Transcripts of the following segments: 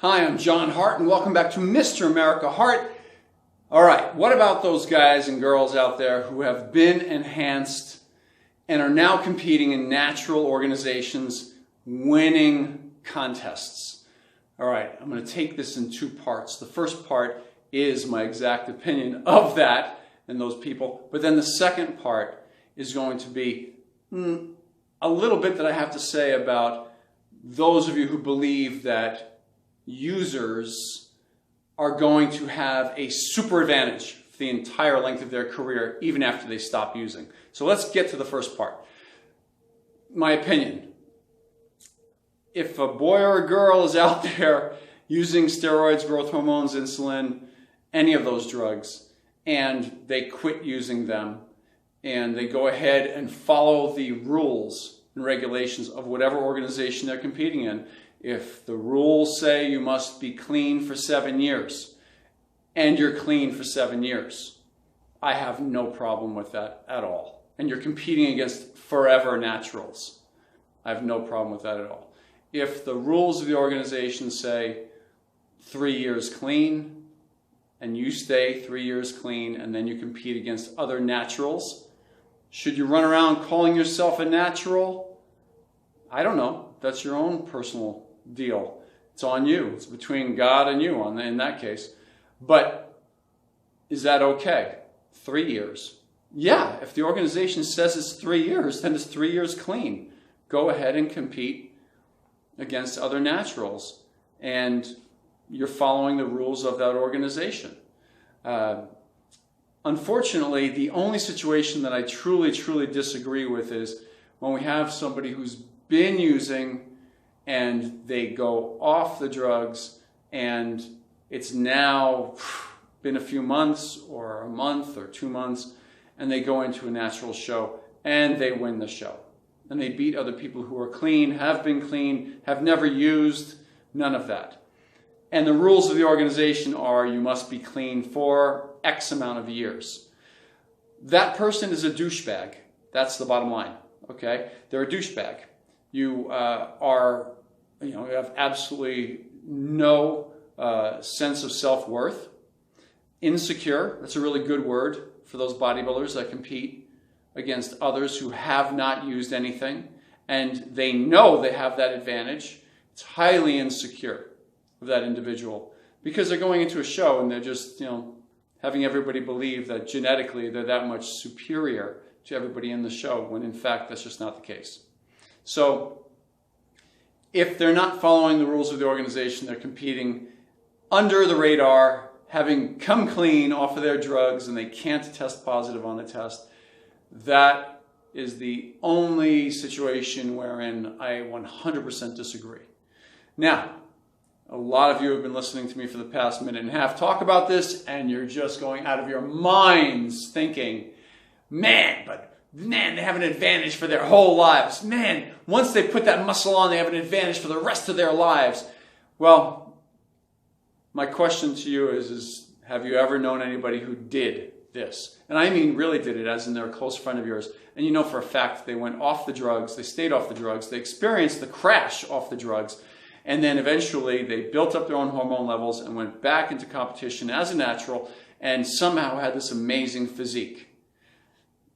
Hi, I'm John Hart, and welcome back to Mr. America Hart. All right, what about those guys and girls out there who have been enhanced and are now competing in natural organizations, winning contests? All right, I'm going to take this in two parts. The first part is my exact opinion of that and those people, but then the second part is going to be a little bit that I have to say about those of you who believe that users are going to have a super advantage for the entire length of their career, even after they stop using. So let's get to the first part. My opinion. If a boy or a girl is out there using steroids, growth hormones, insulin, any of those drugs, and they quit using them, and they go ahead and follow the rules and regulations of whatever organization they're competing in. If the rules say you must be clean for 7 years, and you're clean for 7 years, I have no problem with that at all. And you're competing against forever naturals, I have no problem with that at all. If the rules of the organization say 3 years clean, and you stay 3 years clean, and then you compete against other naturals, should you run around calling yourself a natural? I don't know. That's your own personal deal. It's on you. It's between God and you in that case. But is that okay? 3 years. Yeah, if the organization says it's 3 years, then it's 3 years clean. Go ahead and compete against other naturals. And you're following the rules of that organization. Unfortunately, the only situation that I truly disagree with is when we have somebody who's been using and they go off the drugs and it's now been a few months or a month or 2 months and they go into a natural show and they win the show. And they beat other people who are clean, have been clean, have never used, none of that. And the rules of the organization are you must be clean for X amount of years. That person is a douchebag. That's the bottom line, okay? They're a douchebag. You you have absolutely no sense of self-worth. Insecure, that's a really good word for those bodybuilders that compete against others who have not used anything, and they know they have that advantage. It's highly insecure of that individual because they're going into a show and they're just, having everybody believe that genetically they're that much superior to everybody in the show, when in fact that's just not the case. So if they're not following the rules of the organization, they're competing under the radar, having come clean off of their drugs, and they can't test positive on the test, that is the only situation wherein I 100% disagree. Now, a lot of you have been listening to me for the past minute and a half talk about this, and you're just going out of your minds thinking, man, they have an advantage for their whole lives. Man, once they put that muscle on, they have an advantage for the rest of their lives. Well, my question to you is have you ever known anybody who did this? And I mean really did it, as in they're a close friend of yours. And you know for a fact they went off the drugs, they stayed off the drugs, they experienced the crash off the drugs, and then eventually they built up their own hormone levels and went back into competition as a natural and somehow had this amazing physique.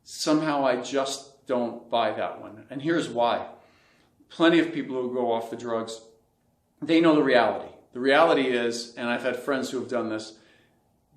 Somehow I just don't buy that one. And here's why. Plenty of people who go off the drugs, they know the reality. The reality is, and I've had friends who have done this,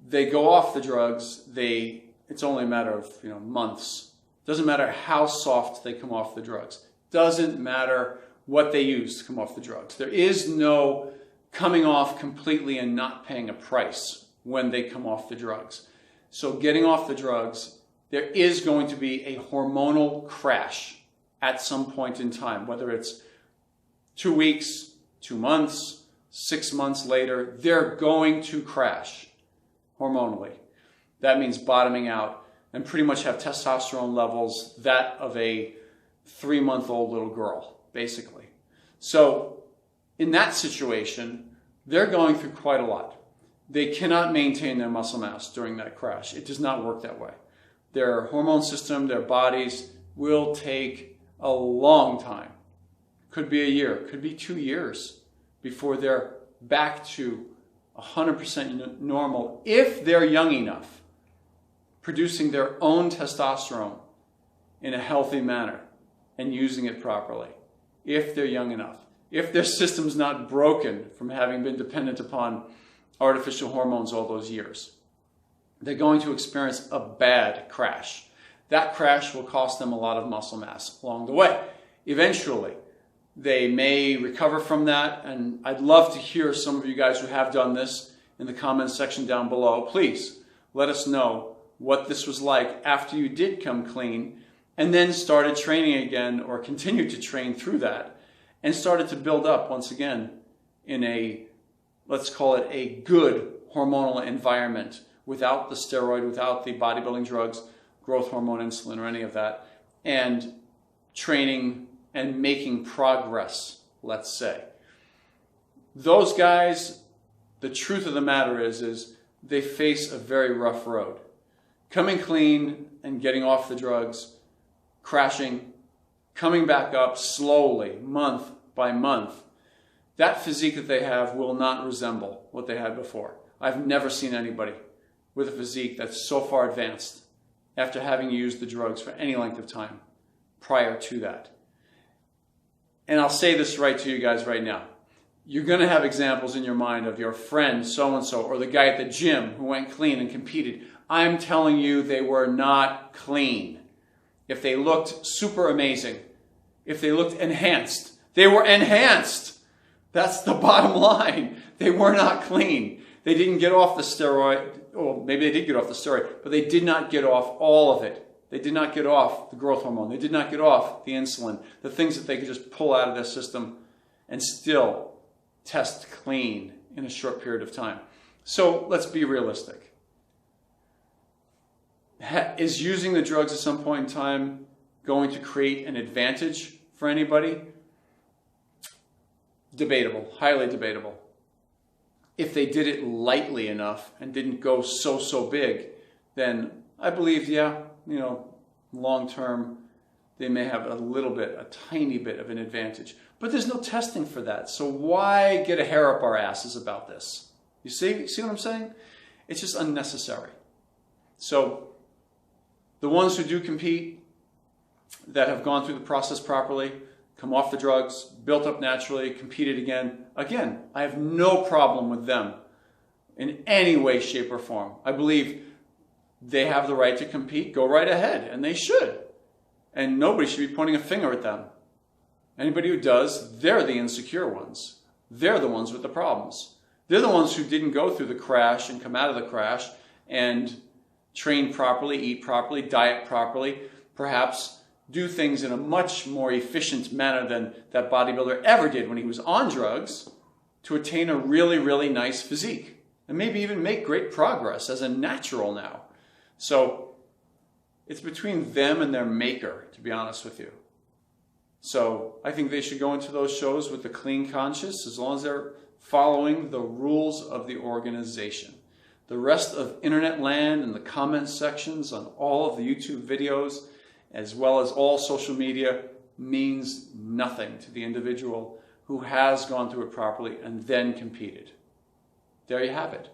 they go off the drugs, it's only a matter of months. Doesn't matter how soft they come off the drugs. Doesn't matter what they use to come off the drugs. There is no coming off completely and not paying a price when they come off the drugs. So getting off the drugs, there is going to be a hormonal crash at some point in time, whether it's 2 weeks, 2 months, 6 months later, they're going to crash hormonally. That means bottoming out and pretty much have testosterone levels that of a 3-month-old little girl, basically. So in that situation, they're going through quite a lot. They cannot maintain their muscle mass during that crash. It does not work that way. Their hormone system, their bodies will take a long time. Could be a year, could be 2 years before they're back to 100% normal if they're young enough, producing their own testosterone in a healthy manner and using it properly, if they're young enough. If their system's not broken from having been dependent upon artificial hormones all those years, they're going to experience a bad crash. That crash will cost them a lot of muscle mass along the way. Eventually, they may recover from that, and I'd love to hear some of you guys who have done this in the comments section down below. Please let us know what this was like after you did come clean and then started training again, or continued to train through that and started to build up once again in a, let's call it a good hormonal environment, without the steroid, without the bodybuilding drugs, growth hormone, insulin, or any of that, and training and making progress, let's say. Those guys, the truth of the matter is they face a very rough road. Coming clean and getting off the drugs, crashing, coming back up slowly, month by month, that physique that they have will not resemble what they had before. I've never seen anybody with a physique that's so far advanced after having used the drugs for any length of time prior to that. And I'll say this right to you guys right now. You're going to have examples in your mind of your friend so-and-so or the guy at the gym who went clean and competed. I'm telling you, they were not clean. If they looked super amazing, if they looked enhanced, they were enhanced. That's the bottom line. They were not clean. They didn't get off the steroid. Or maybe they did get off the steroid, but they did not get off all of it. They did not get off the growth hormone. They did not get off the insulin, the things that they could just pull out of their system and still test clean in a short period of time. So let's be realistic. Is using the drugs at some point in time going to create an advantage for anybody? Debatable, highly debatable. If they did it lightly enough and didn't go so big, then I believe, yeah, long term, they may have a tiny bit of an advantage. But there's no testing for that. So why get a hair up our asses about this? You see what I'm saying? It's just unnecessary. So the ones who do compete, that have gone through the process properly, come off the drugs, built up naturally, competed again, I have no problem with them in any way, shape, or form. I believe they have the right to compete. Go right ahead, and they should. And nobody should be pointing a finger at them. Anybody who does, they're the insecure ones. They're the ones with the problems. They're the ones who didn't go through the crash and come out of the crash and train properly, eat properly, diet properly, perhaps do things in a much more efficient manner than that bodybuilder ever did when he was on drugs to attain a really, really nice physique and maybe even make great progress as a natural now. So it's between them and their maker, to be honest with you. So I think they should go into those shows with a clean conscience as long as they're following the rules of the organization. The rest of internet land and the comment sections on all of the YouTube videos, as well as all social media, means nothing to the individual who has gone through it properly and then competed. There you have it.